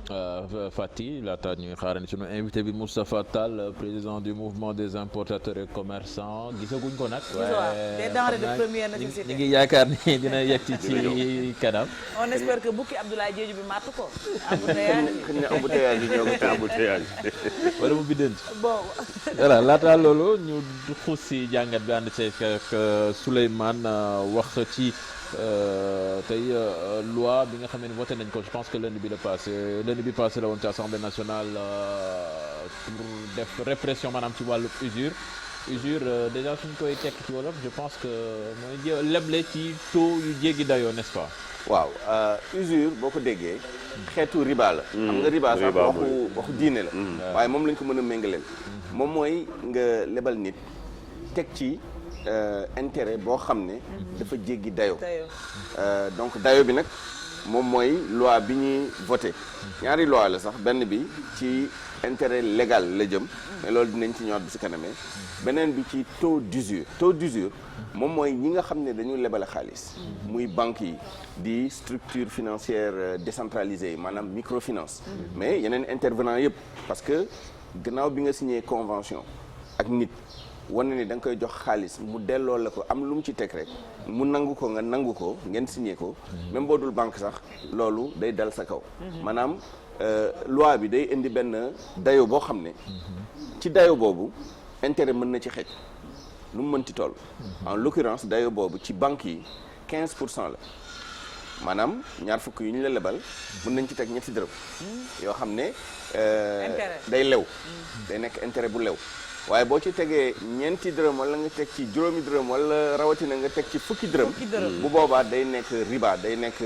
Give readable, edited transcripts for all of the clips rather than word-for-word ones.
Fati laata ñuy xaarandi sunu invité bi Moustapha Tall président du mouvement des importateurs et commerçants gisaguñ ko nag. waaye des denrées de première nécessité ñu ngi yaakaar ni dina yegg ci kanam. on espère que bukki Abdoulaye Diédhiou bi màtt ko. embouteillage yi ñoo ko te embouteillage. wala mu biddanti. bon. voilà laata loolu ñu xuus si jàngat bi ànd ceeg Souleymane wax ci. tey loi bi nga xam ne voté nañ ko je pense que lundi bi passé la woon ci assemblée nationale pour def répression maanaam ci wàllu usure déjà suñ koy tekk ci wolof je pense que mooy leble ci taux yu jéggi dayoo n'est-ce pas. waaw usure boo ko déggee xeetu riba la. xam nga riba sax waxu diine la. waaye moom lañ ko mën a méngaleel. moom mooy nga lebal nit teg ci. intérêt boo xam ne dafa jéggi dayo donc dayo bi nag moom mooy loi bi ñuy voté ñaari loi la sax benn bi ci intérêt légal la jëm mais loolu dinañ ci ñëwaat bi si kanamee beneen bi ci taux d'usure moom mooy ñi nga xam ne dañu lebale xaalis muy banques yi di structure financière décentralisée yi maanaam microfinance mais yeneen intervenant yëpp parce que gannaaw bi nga signé convention ak nit wane ni da nga koy jox xaalis mu delloo la ko am lu mu ci teg rek mu nangu ko nga nangu ko ngeen signé ko même boo dul banque sax loolu day dal sa kaw maanaam loi bi day indi benn dayo boo xam ne ci dayo boobu intérêt mën na ci xëj lu mu mënti toll en l'occurrence dayo boobu ci banque yi 15% la maanaam ñaar fukk yu ñu la lebal mën nañ ci teg ñetti dërëm yoo xam ne day lew day nekk intérêt bu lew waaye boo ci tegee ñeenti dërëm wala nga teg ci juróomi dërëm wala rawatina nga teg ci fukki dërëm bu boobaa day nekk riba day nekk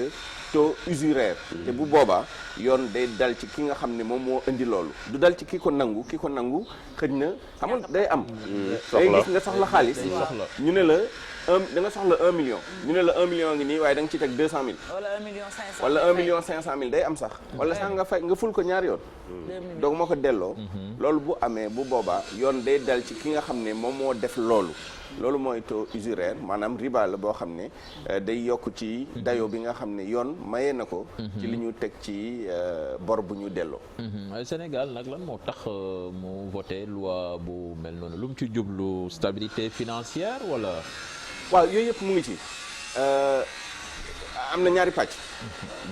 taux usuraire te bu boobaa yoon day dal ci ki nga xam ne moom moo indi loolu du dal ci ki ko nangu xëj na xam nga day am day gis nga soxla xaalis ñu ne la da nga soxla 1 million ñu ne la 1 million ngi nii waaye da nga ci teg 200 000 wala 1 million 500 000 day am sax wala sax nga fay nga ful ko ñaari yoon donc moo ko delloo loolu bu amee bu boobaa yoon day dal ci ki nga xam ne moom moo def loolu mooy taux usuraire maanaam riba la boo xam ne day yokk ci dayo bi nga xam ne yoon mayee na ko ci li ñu teg ci bor bu ñu delloo Sénégal nag lan moo tax mu voté loi bu mel noonu lu mu ci jublu stabilité financière wala waaw yooyu yëpp mu ngi ci am na ñaari pàcc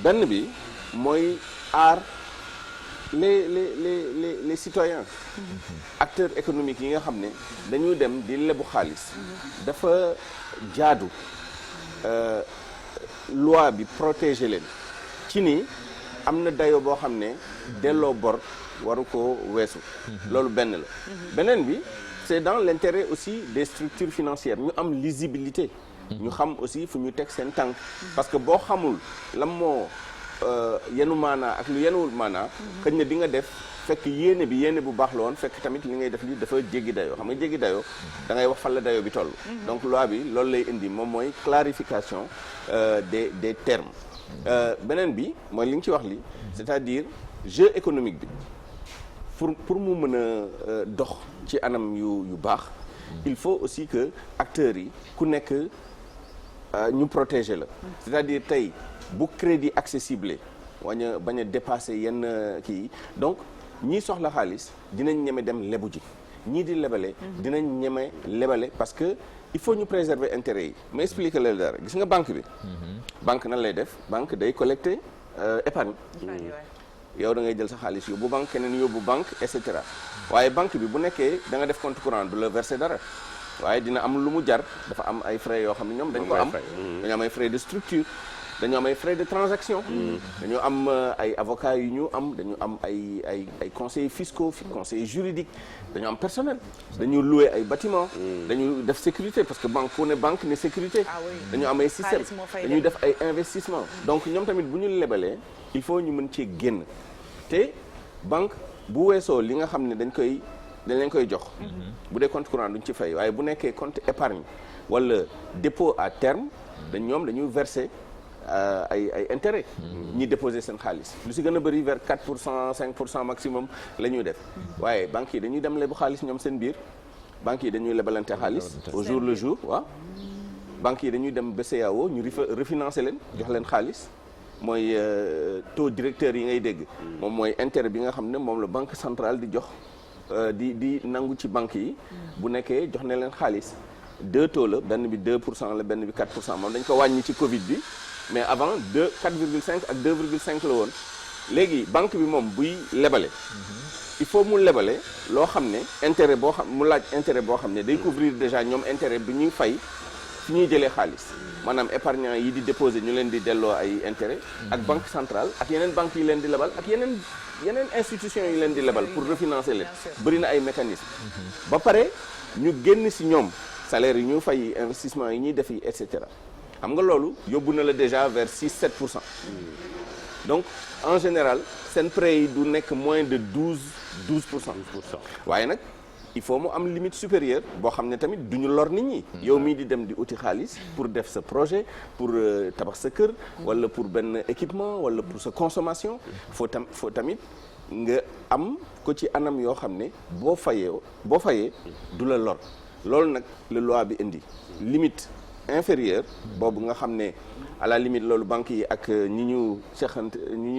benn bi mooy aar les citoyens acteurs économiques yi nga xam ne dañu dem di lebu xaalis dafa jaadu loi bi protéger leen ci ni am na dayo boo xam ne delloo bor waru ko weesu loolu benn la beneen bi c'est dans l'intérêt aussi des structures financières ñu am lisibilité ñu xam aussi fu ñu teg seen tànk parce que boo xamul lan moo yenu maanaa ak lu yenuwul maanaa xëy na di nga def fekk yéene bu baax la woon fekk tamit li ngay def li dafa jéggi dayoo xam nga jéggi dayoo da ngay wax fan la dayoo bi toll donc loi bi loolu lay indi moom mooy clarification des termes beneen bi mooy li nga ci wax li c'est-à-dire jeu économique bi pour mu mën a dox ci anam yu baax il faut aussi que acteurs yi ku nekk ñu protéger la c'est-à-dire tey bu crédit accessible bañ a dépasser yenn kii donc ñii soxla xaalis dinañ ñeme dem lebu ji ñii di lebale dinañ ñeme lebale parce que il faut ñu préserver intérêt yi ma expliquer la dara gis nga banque bi banque nan lay def banque day collecter épargne yow da ngay jël sa xaalis yóbbu banque keneen yóbbu banque et cetera waaye banque bi bu nekkee da nga def compte courant du la verser dara waaye dina am lu mu jar dafa am ay frais yoo xam ne ñoom dañ ko am dañu am ay frais de structure dañu am ay frais de transaction dañu am ay avocats yu ñu am dañu am ay conseillers fiscaux conseillers juridiques dañu am personnel dañu louer ay bâtiments dañu def sécurité parce que banque ku ne banque ne sécurité dañu am ay système dañuy def ay investissement donc ñoom tamit bu ñu lebalee il faut ñu mën cee génn te banque bu weesoo li nga xam ne dañ leen koy jox bu dee compte courant duñ ci fay waaye bu nekkee compte épargne wala dépôt à terme ñoom dañuy verser ay intérêt ñi déposer seen xaalis lu si gën a bëri vers 4% 5% maximum la ñuy def waaye banques yi dañuy dem lebu xaalis ñoom seen biir banques yi dañuy lebalante xaalis au jour le jour waaw banques yi dañuy dem BCEAO ñu refinancer leen jox leen xaalis mooy taux directeur yi ngay dégg. moom mooy intérêt bi nga xam ne moom la banque centrale di jox di nangu ci banque yi. bu nekkee jox na leen xaalis 2 taux la benn bi 2% la benn bi 4% moom dañ ko wàññi ci Covid bi mais avant 4,5 ak 2,5 la woon léegi banque bi moom buy lebale. il faut mu lebale loo xam ne intérêt boo xam mu laaj intérêt boo xam ne day couvrir déjà ñoom intérêt bi ñuy fay fi ñuy jëlee xaalis maanaam épargnant yi di déposer ñu leen di delloo ay intérêt ak banque centrale ak yeneen banques yi leen di lebal ak yeneen institutions yi leen di lebal pour refinancer leen bëri na ay mécanismes ba pare ñu génn si ñoom salaire yi ñu fay investissement yi ñuy def yi et cetera xam nga loolu yóbbu na la déjà vers 6-7%. donc en général seen prêt yi du nekk moins de 12%. waaye nag il faut mu am limite supérieure boo xam ne tamit du ñu lor nit ñi. yow mii di dem di uti xaalis pour def sa projet pour tabax sa kër. wala pour benn équipement wala pour sa consommation. faut tamit nga am ko ci anam yoo xam ne boo fayee du la lor loolu nag la loi bi indi limite inférieure boobu nga xam ne à la limite loolu banques yi ak ñi ñu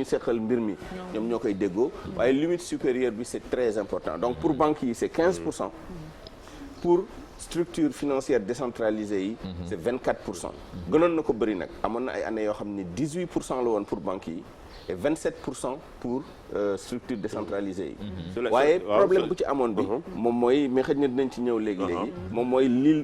seqal mbir mi ñoom ñoo koy déggoo waaye limite supérieure bi c'est très important donc pour banques yi c'est 15%. pour structure financière décentralisée yi c'est 24%. gënoon na ko bëri nag amoon na ay années yoo xam ne 18% la woon pour banques yi et 27% pour structure décentralisée yi waaye problème bu ci amoon bi moom mooy mais xëy na dinañ ci ñëw léegi moom mooy li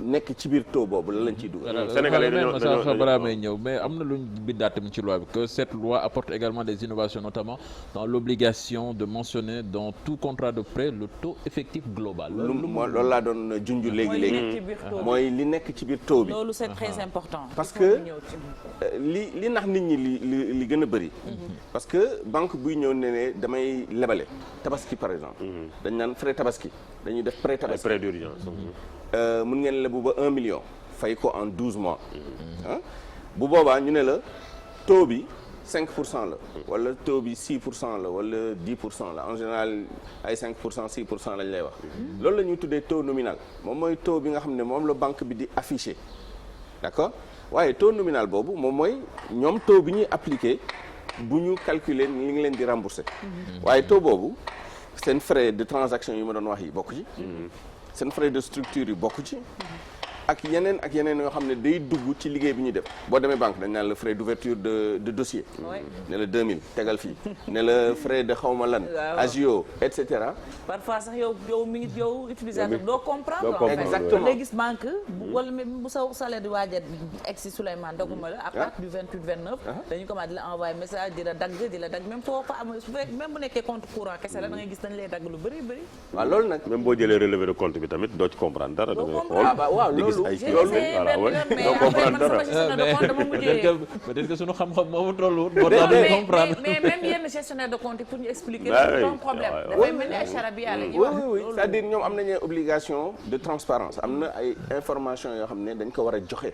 nekk ci biir taux boobu la lañ ciy dugal Sénégalais dañoo balaa may ñëw mais am na luñ bindaat tamit ci loi bi que cette loi apporte également des innovations notamment dans l'obligation de mentionner dans tout contrat de prêt le taux effectif global loolu laa doon junj léegi mooy li nekk ci biir taux bi loolu c'est très important parce que li nax nit ñi li gën a bëri parce que banque buy ñëw ne damay lebale tabaski par exemple dañ naan frais tabaski dañuy def prêt tabaski prêt d'urgence mun ngeen lebu ba 1 million fay ko en 12 mois bu boobaa ñu ne la taux bi 5% la wala taux bi 6% la wala 10% la en général ay 5% 6% lañ lay wax loolu la ñuy tuddee taux nominal moom mooy taux bi nga xam ne moom la banque bi di affiché d'accord waaye taux nominal boobu moom mooy ñoom taux bi ñuy appliqué bu ñu calculer li ngi leen di rembourser waaye taux boobu seen frais de transaction yi ma doon wax yi bokk ci seen frais de structure yi bokk ci ak yeneen yoo xam ne day dugg ci liggéey bi ñuy def boo demee banque dañ naan la frais d'ouverture de dossier ne la 2000 tegal fii ne la frais de xawma lan agio et cetera parfois sax yow mi ngi yow utilisateur doo comprendre exactement léegi gis banque wala même bu sa salaire di waaja egsi Souleymane doguma la à partir du 28 29 dañu commencé di la envoyer message di la dagg même foo fa am su fekk même bu nekkee compte courant kese la da ngay gis dañ lay dagg lu bëri waaw loolu nag même boo jëlee relevé de compte bi tamit doo ci comprendre dara da ngay xool peut-être que sunu xam-xam moomu tollu moo tax duñ comprendre mais même yenn gestionnaire de compte pour ñu expliquer c'est un problème dafay mel ni ay charabia la ñuy wax oui c'est-à-dire ñoom am nañu obligation de transparence am na ay information yoo xam ne dañ ko war a joxe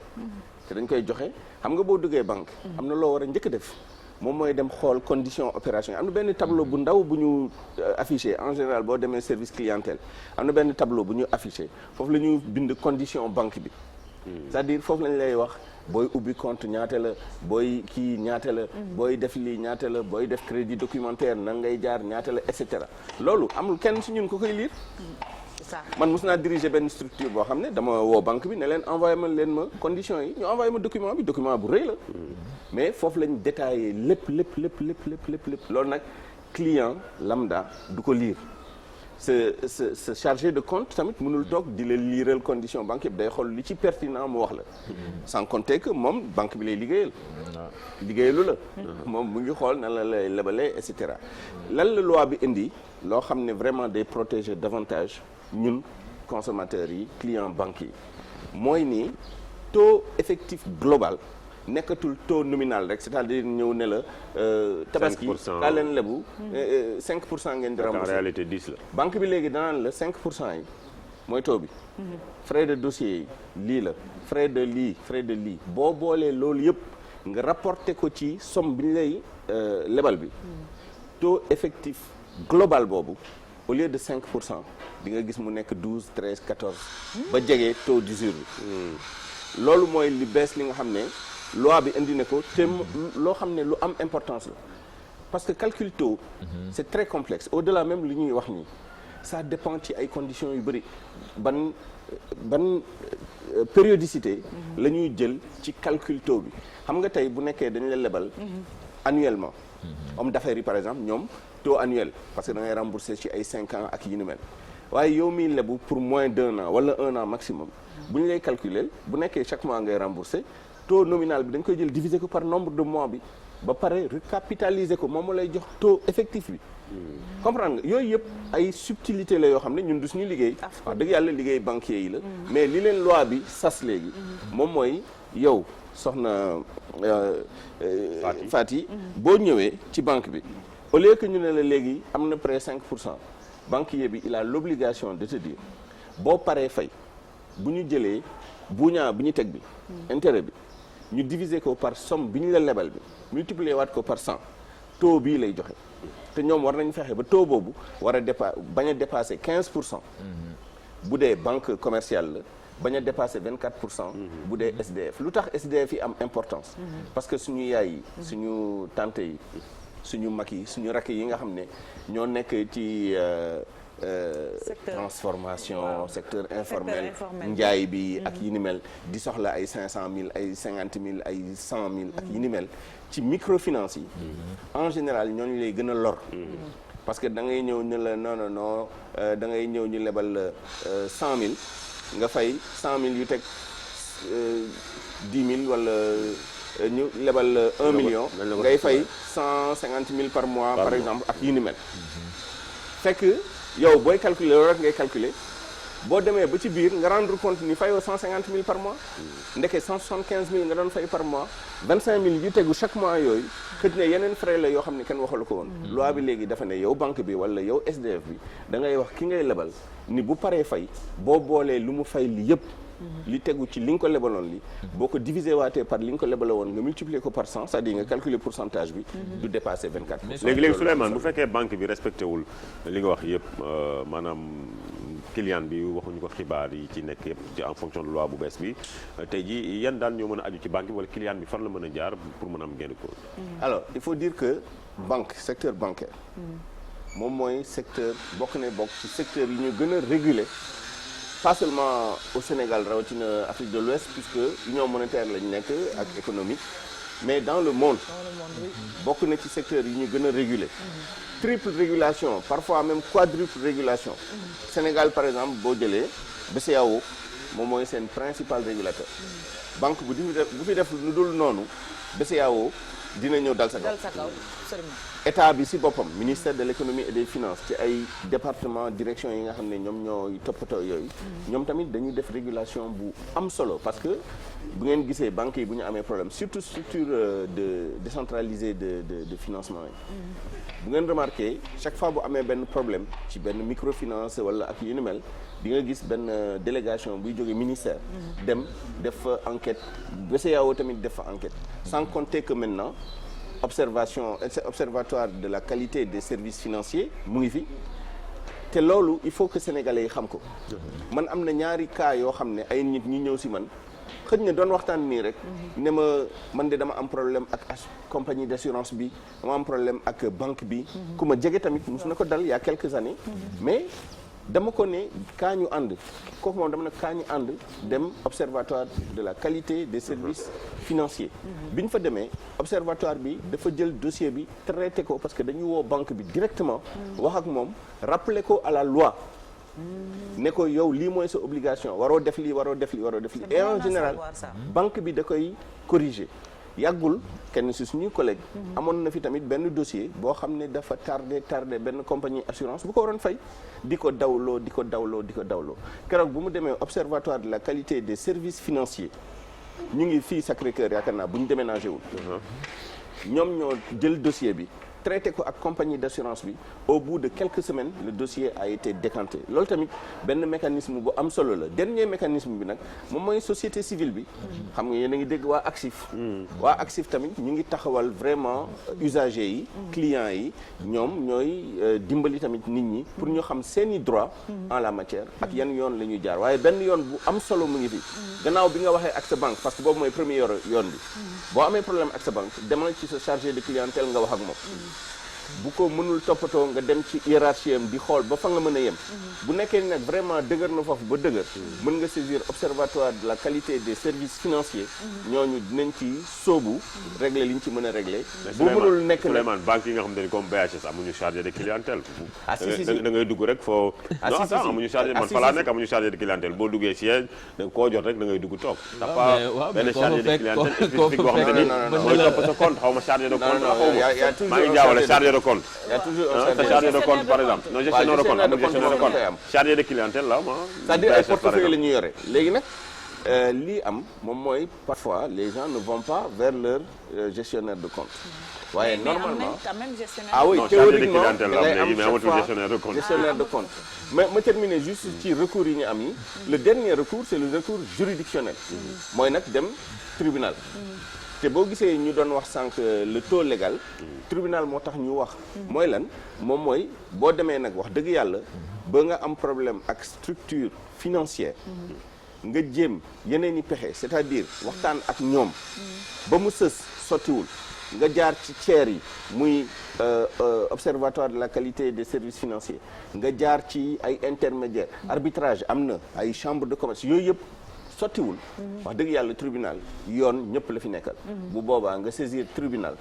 te dañ koy joxe xam nga boo duggee banque am na loo war a njëkk def moom mooy dem xool condition opération yi am na benn tableau bu ndaw bu ñu affiché en général boo demee service clientèle am na benn tableau bu ñu affiché foofu la ñu bind condition banque bi c'est-à-dire foofu lañ lay wax booy ubbi compte ñaata la booy kii ñaata la booy def lii ñaata la booy def crédit documentaire nan ngay jaar ñaata la et cetera loolu amul kenn su ñun ko koy lire man mos naa diriger benn structure boo xam ne dama woo banque bi ne leen envoyé ma leen ma conditions yi ñu envoyé ma document bi document bu rëy la mais foofu lañ détaillé lépp loolu nag client lambda du ko lire ce chargé de compte tamit mënul toog di la liiral condition banque yëpp day xool li ci pertinent mu wax la sans compter que moom banque bi lay liggéeyalu la moom mu ngi xool nan la lay lebalee et cetera lan la loi bi indi loo xam ne vraiment day protéger davantage ñun consommateurs yi clients banques yi mooy nii taux effectif global nekkatul taux nominal rek c'est-à-dire ñëw ne la tabaski daa leen lebu 5% ngeen di rembourser en réalité 10 la banque bi léegi danaan la 5% yi mooy taux bi frais de dossier yi lii la frais de lii boo boolee loolu yëpp nga rapporté ko ci somme bi ñu lay lebal bi taux effectif global boobu au lieu de 5% di nga gis mu nekk 12 13 14 ba jege taux d'usure bi loolu mooy li bees li nga xam ne loi bi indi na ko te loo xam ne lu am importance la parce que calcul taux c'est très complexe au-delà même li ñuy wax nii ça dépend ci ay conditions yu bëri ban périodicité la ñuy jël ci calcul taux bi xam nga tey bu nekkee dañu la lebal annuellement homme d'affaires yi par exemple ñoom taux annuel parce que da ngay rembourser ci ay 5 ans ak yi ni mel waaye yow miy lebu pour moins d'1 an wala 1 an maximum bu ñu lay calculer bu nekkee chaque mois ngay rembourser taux nominal bi dañ koy jël diviser ko par nombre de mois bi ba pare recapitaliser ko moom moo lay jox taux effectif bi comprendre nga yooyu yëpp ay subtilité la yoo xam ne ñun du suñu liggéey wax dëgg yàlla liggéey banquier yi la mais li leen loi bi sas léegi moom mooy yow soxna Fati boo ñëwee ci banque bi au lieu que ñu ne la léegi am na près 5% banquier bi il a l'obligation de te dire boo paree fay bu ñu jëlee buñaa bu ñu teg bi intérêt bi ñu diviser ko par somme bi ñu la lebal bi multiplier waat ko par 100 taux bii lay joxe te ñoom war nañ fexe ba taux boobu war a bañ a dépasser 15% bu dee banque commerciale la bañ a dépasser 24% bu dee SDF lu tax SDF yi am importance parce que suñu yaay yi suñu tante yi suñu mag yi suñu rakk yi nga xam ne ñoo nekk ci transformation secteur informel njaay bi ak yi ni mel di soxla ay 500 000 ay 50 000 ay 100 000 ak yi ni mel ci microfinance yi en général ñooñu lay gën a lor parce que da ngay ñëw ñu la non da ngay ñëw ñu lebal 100 000 nga fay 100 000 yu teg 10 000 wala ñu lebal 1 million ngay fay 150 000 par mois par exemple ak yu ni mel fekk yow booy calculer loolu rek ngay calculer boo demee ba ci biir nga rendre compte ni fayoo 150 000 par mois ndeke 175 000 nga doon fay par mois 25 000 yu tegu chaque mois yooyu xëj ne yeneen frais la yoo xam ne kenn waxalu ko woon loi bi léegi dafa ne yow banque bi wala yow SDF bi da ngay wax ki ngay lebal ni bu paree fay boo boolee lu mu fay li yëpp li tegu ci li nga ko lebaloon li boo ko diviser waatee par li nga ko lebala woon nga multiplier ko par 100 c'est-à-dire nga calculer pourcentage bi du dépasser 24%. léegi Souleymane bu fekkee banque bi respecté wul li nga wax yëpp maanaam client bi waxuñu ko xibaar yi ci nekk yëpp ci en fonction de loi bu bees bi tey ji yan daan ñoo mën a aju ci banque bi wala client bi fan la mën a jaar pour mën a am gain de cause. alors il faut dire que secteur bancaire moom mooy secteur bokk ci secteur yi ñu gën a réguler pas seulement au Sénégal rawatina Afrique de l'Ouest puisque union monétaire lañu nekk ak économique mais dans le monde bokk na ci secteur yi ñu gën a réguler triple régulation parfois même quadruple régulation Sénégal par exemple boo jëlee BCEAO moom mooy seen principal régulateur banque bu fi def lu dul noonu BCEAO dina ñëw dal sa kaw état bi ci boppam ministère de l'économie et des finances ci ay département direction yi nga xam ne ñoom ñooy toppatoo yooyu ñoom tamit dañuy def régulation bu am solo parce que bu ngeen gisee banques yi bu ñu amee problème surtout structure décentralisée de financement yi bu ngeen remarqué chaque fois bu amee benn problème ci benn microfinance wala ak yu ni mel di nga gis benn délégation buy jógee ministère dem def fa enquête BCEAO tamit def fa enquête sans compter que maintenant observatoire de la qualité des services financiers mu ngi fi te loolu il faut que sénégalais yi xam ko man am na ñaari cas yoo xam ne ay nit ñi ñëw si man xëj na doon waxtaan nii rek ne man de dama am problème ak compagnie d'assurance bi dama am problème ak banque bi ku ma jege tamit mos na ko dal il y a quelques années mais dama ko ne kaa ñu ànd kooku moom dama ne kaa ñu ànd dem observatoire de la qualité des services financiers bi ñu fa demee observatoire bi dafa jël dossier bi traité ko parce que dañuy woo banque bi directement wax ak moom rappeler ko à la loi ne ko yow lii mooy sa obligation waroo def lii et en général banque bi da koy corriger yàggul kenn si suñuy collègue amoon na fi tamit benn dossier boo xam ne dafa tardé benn compagnie assurance bu ko waroon fay di ko dawloo keroog bu mu demee observatoire de la qualité des services financiers ñu ngi fii Sacré-Cœur yaakaar naa bu ñu déménagé wul ñoom ñoo jël dossier bi traité ko ak compagnie d'assurance bi au bout de quelques semaines le dossier a été décanté loolu tamit benn mécanisme bu am solo la dernier mécanisme bi nag moom mooy société civile bi xam nga yéen a ngi dégg waa ACSIF tamit ñu ngi taxawal vraiment usagers yi clients yi ñoom ñooy dimbali tamit nit ñi pour ñu xam seeni droit en la matière ak yan yoon la ñuy jaar waaye benn yoon bu am solo mu ngi fi gannaaw bi nga waxee ak sa banque parce que boobu mooy premier yoon bi boo amee problème ak sa banque demal ci sa chargé de clientèle nga wax ak moom bu ko mënul toppatoo nga dem ci hiérarchie am di xool ba fa nga mën a yem bu nekkee ni nag vraiment dëgër na foofu ba dëgër mën nga saisir observatoire de la qualité des services financiers ñooñu dinañ ci sóobu régler li ñu ci mën a régler bu mënul nekk nag Souleymane banque yi nga xam ne comme BHS amuñu chargé de clientèle si da ngay dugg rek foo non attends amuñu chargé man fa laa nekk amuñu chargé de clientèle boo duggee siège koo jot rek da ngay dugg toog ndax pas benn chargé de clientèle spécifique boo xam ne ni mooy topp sa compte xaw ma chargé de compte maa ngi jaawale chargé de compte il y a toujours un chargé de compte par exemple non gestionnaire de compte amul gestionnaire de compte chargé de clientèle la c'est-à-dire ay portefeuille la ñu yore léegi nag lii am moom mooy parfois les gens ne vont pas vers leur gestionnaire de compte waaye normalement ah oui théoriquement da ngay am chaque fois gestionnaire de compte mais ma terminer juste ci recours yi ñu am yi le dernier recours c'est le recours juridictionnel mooy nag dem tribunal te boo gisee ñu doon wax sànq le taux légal tribunal moo tax ñu wax mooy lan moom mooy boo demee nag wax dëgg yàlla ba nga am problème ak structure financière nga jéem yeneen i pexe c'est-à-dire waxtaan ak ñoom ba mu sës sottiwul nga jaar ci tiers yi muy observatoire de la qualité des services financiers nga jaar ci ay intermédiaires arbitrage am na ay chambre de commerce yooyu yëpp sottiwul wax dëgg yàlla tribunal yoon ñëpp la fi nekkal bu boobaa nga saisir tribunal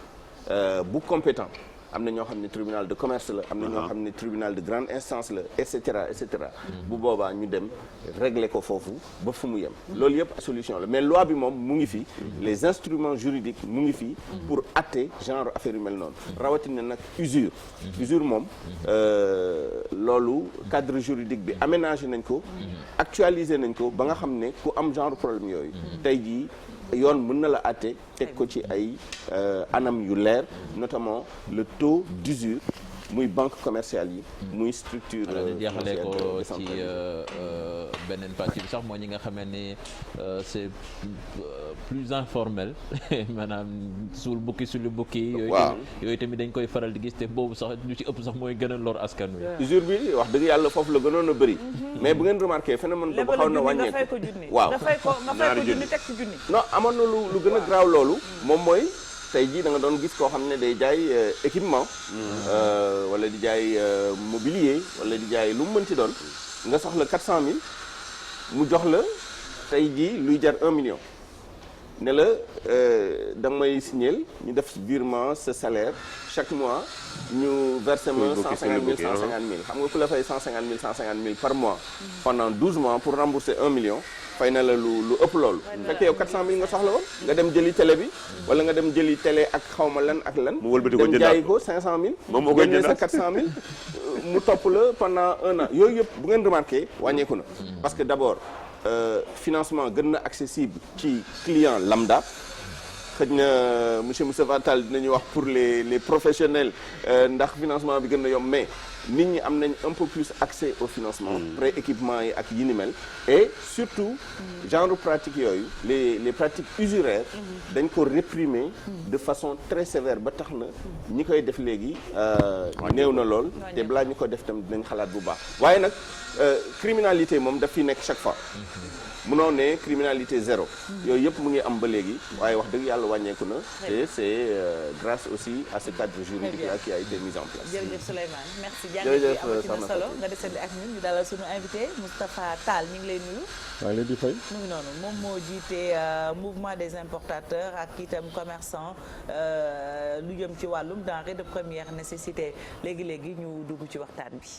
bu compétent am na ñoo xam ne tribunal de commerce la am na ñoo xam ne tribunal de grande instance la et cetera bu boobaa ñu dem régler ko foofu ba fu mu yem loolu yëpp solution la mais loi bi moom mu ngi fi les instruments juridiques mu ngi fi pour atte genre affaire yu mel noonu rawatina nag usure moom loolu cadre juridique bi aménagé nañ ko actualisé nañ ko ba nga xam ne ku am genre problème yooyu tey jii yoon mën na la àtte teg ko ci ay anam yu leer notamment le taux d'usure muy banque commerciale yi muy structure jeexalee ko ci beneen pàcc bi sax moo ñi nga xamee ni c'est plus informel maanaam suul bukki suulu bukki yooyu tamit dañ koy faral di gis te boobu sax lu ci ëpp sax mooy gën a lor askan wi usure bi wax dëgg yàlla foofu la gënoon a bëri mais bu ngeen remarqué phénomène boobu xaw na wàññeeku waaw nga fay ko junni teg ci junni non amoon na lu gën a graaw loolu moom mooy tey jii da nga doon gis koo xam ne day jaay équipement wala di jaay mobilier wala di jaay lu mu mën ci doon nga soxla 400 000 mu jox la tey jii luy jar 1 million ne la da nga may signer ñu def virement sa salaire chaque mois ñu verser ma 150 000 xam nga ku la fay 150 000 par mois pendant 12 mois pour rembourser 1 million fay na la lu ëpp loolu fekk yow 400 000 nga soxla woon nga dem jëli télé bi wala nga dem jëli télé ak xawma lan ak lan dem jaayi ko 500 000 génne sa 400 000 mu topp la pendant 1 an yooyu yëpp bu ngeen remarqué wàññeeku na parce que d'abord financement gën na accessible ci client lambda xëj na monsieur Moustapha Tall dinañu wax pour les professionnels ndax financement bi gën na yomb mais nit ñi am nañ un peu plus accès au financement pré-équipement yi ak yi ni mel et surtout genre pratique yooyu les pratiques usuraires dañ ko réprimer de façon très sévère ba tax na ñi koy def léegi néew na lool te balaa ñu ko def tam dinañ xalaat bu baax waaye nag criminalité moom daf fi nekk chaque fois mënoo ne criminalité zéro yooyu yëpp mu ngi am ba léegi waaye wax dëgg yàlla wàññeeku na te c'est grâce aussi à ce cadre juridique là qui a été mis en place. jërëjëf Souleymane merci jàngat bi amati na solo nga desandi ak ñun ñu dalal suñu invité Moustapha Tall ñu ngi lay nuyu. maa ngi leen di fay. mu ngi noonu moom moo jiite mouvement des importateurs ak itam commerçant lu jëm ci wàllum denrée de première nécessité léegi ñu dugg ci waxtaan bi.